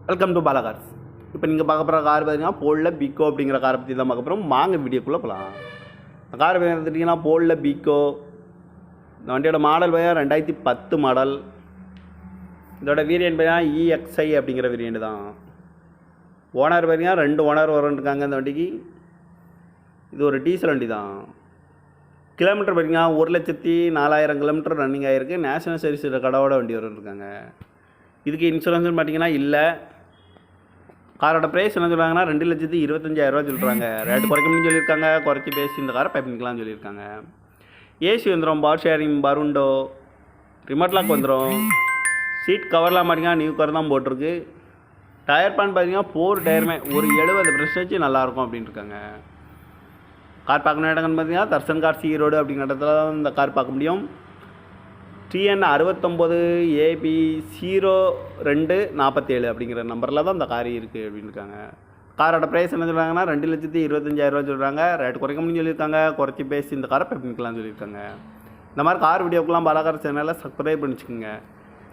Welcome to Bala cars. இப்போ நீங்கள் பார்க்க போகிற கார் பார்த்தீங்கன்னா போல்ல பிக்கோ அப்படிங்கிற காரை பற்றி தான் பார்க்க போகிறோம். வாங்க வீடியோக்குள்ளே போகலாம். இந்த கார் பார்த்துட்டிங்கன்னா போல்ல பிக்கோ. இந்த வண்டியோட மாடல் பார்த்தீங்கன்னா 2010 மாடல். இதோட வேரியன்ட் பார்த்தீங்கன்னா EXI அப்படிங்கிற வேரியன்ட் தான். ஓனர் பார்த்தீங்கன்னா 2 ஓனர் இருக்காங்க இந்த வண்டிக்கு. இது ஒரு டீசல் வண்டி தான். கிலோமீட்டர் பார்த்தீங்கன்னா 1,04,000 கிலோமீட்டர் ரன்னிங் ஆகிருக்கு. நேஷனல் சர்வீஸ் கடவோட வண்டி இருக்காங்க. இதுக்கு இன்சூரன்ஸ்னு பார்த்தீங்கன்னா இல்லை. காரோட ப்ரைஸ் என்ன சொல்கிறாங்கன்னா 2,25,000 சொல்கிறாங்க. ரேட்டு குறைக்கணும்னு சொல்லியிருக்காங்க. குறைச்சி பேசி இந்த காரை பண்ணிக்கலாம்னு சொல்லியிருக்காங்க. ஏசி வந்துடும், பவர் ஷேரிங், பருண்டோ, ரிமோட் லாக் வந்துடும். சீட் கவர்லாம் பார்த்தீங்கன்னா நியூ கவர் தான் போட்டிருக்கு. டயர் பேன் பார்த்தீங்கன்னா 4 டயருமே ஒரு 70% நல்லாயிருக்கும் அப்படின்னு இருக்காங்க. கார் பார்க்கணும் இடங்கன்னு பார்த்தீங்கன்னா தர்சன் கார்ஸ் ஈரோடு அப்படிங்கிற இடத்துல தான் இந்த கார் பார்க்க முடியும். TN 69 AB 0247 அப்படிங்கிற நம்பரில் தான் இந்த கார் இருக்குது அப்படின்னு இருக்காங்க. காரோட ப்ரைஸ் என்ன சொல்கிறாங்கன்னா 2,25,000 சொல்கிறாங்க. ரேட்டு குறைக்கணும்னு சொல்லியிருக்காங்க. குறைச்சி பேசி இந்த காரை பண்ணிக்கலாம்னு சொல்லியிருக்காங்க. இந்த மாதிரி கார் வீடியோக்கெலாம் பாலாகார் சேனலில் சப்ஸ்கிரைப் பண்ணிச்சுக்கோங்க.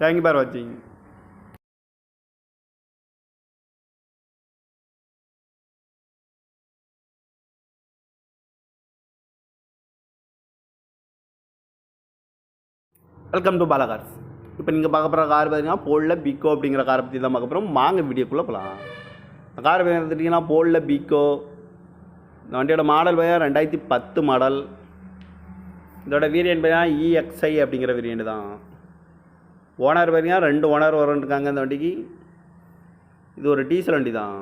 தேங்க்யூ ஃபார் வாட்சிங். Welcome to Bala cars. இப்போ நீங்கள் பார்க்க போகிற கார் பார்த்தீங்கன்னா போல்ல பிக்கோ அப்படிங்கிற காரை பற்றி தான் பார்க்க போகிறோம். வாங்க வீடியோக்குள்ளே போகலாம். இந்த கார் பார்த்துட்டிங்கன்னா போல்ல பிக்கோ. இந்த வண்டியோட மாடல் பார்த்தீங்கன்னா 2010 மாடல். இதோட வேரியன்ட் பார்த்தீங்கன்னா EXI அப்படிங்கிற வேரியன்ட் தான். ஓனர் பார்த்தீங்கன்னா 2 ஓனர் இருக்காங்க இந்த வண்டிக்கு. இது ஒரு டீசல் வண்டி தான்.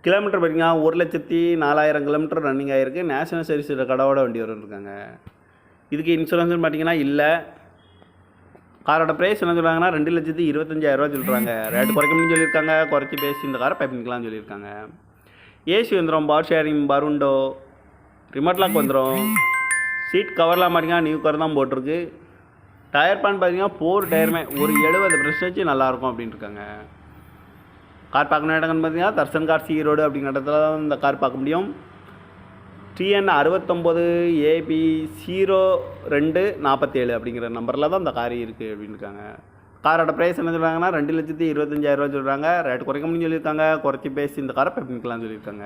கிலோமீட்டர் பார்த்தீங்கன்னா 1,04,000 கிலோமீட்டர் ரன்னிங் ஆகிருக்கு. நேஷனல் சர்வீஸ் கடவோட வண்டி இருக்காங்க. இதுக்கு இன்சூரன்ஸ்னு பார்த்தீங்கன்னா இல்லை. காரோட ப்ரைஸ் என்ன சொல்கிறாங்கன்னா 2,25,000 சொல்கிறாங்க. ரேட்டு குறைக்கணும்னு சொல்லியிருக்காங்க. குறைச்சி பேசி இந்த காரை பண்ணிக்கலாம்னு சொல்லியிருக்காங்க. ஏசி வந்துடும், பவர் ஷேரிங், பருண்டோ, ரிமோட் லாக் வந்துடும். சீட் கவர்லாம் பார்த்தீங்கன்னா நியூ கவர் தான் போட்டிருக்கு. டயர் பேன் பார்த்தீங்கன்னா 4 டயருமே ஒரு 70% நல்லாயிருக்கும் அப்படின்னு இருக்காங்க. கார் பார்க்கணும் இடங்கன்னு பார்த்தீங்கன்னா தர்சன் கார்ஸ் ஈரோடு அப்படிங்கிற இடத்துல தான் இந்த கார் பார்க்க முடியும். TN 69 AB 0247 அப்படிங்கிற நம்பரில் தான் இந்த கார் இருக்குது அப்படின்னு இருக்காங்க. காரோட ப்ரைஸ் என்ன சொல்கிறாங்கன்னா 2,25,000 சொல்கிறாங்க. ரேட்டு குறைக்கணும்னு சொல்லியிருக்காங்க. குறைச்சி பேசி இந்த காரை பண்ணிக்கலாம்னு சொல்லியிருக்காங்க.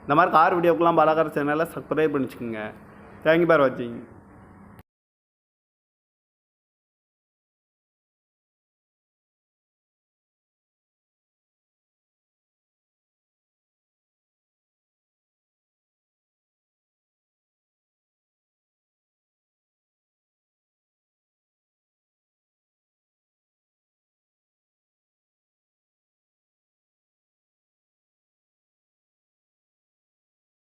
இந்த மாதிரி கார் வீடியோக்கெலாம் பாலாகார் சேனலில் சப்ஸ்கிரைப் பண்ணிச்சுக்கோங்க. தேங்க்யூ ஃபார் வாட்சிங்.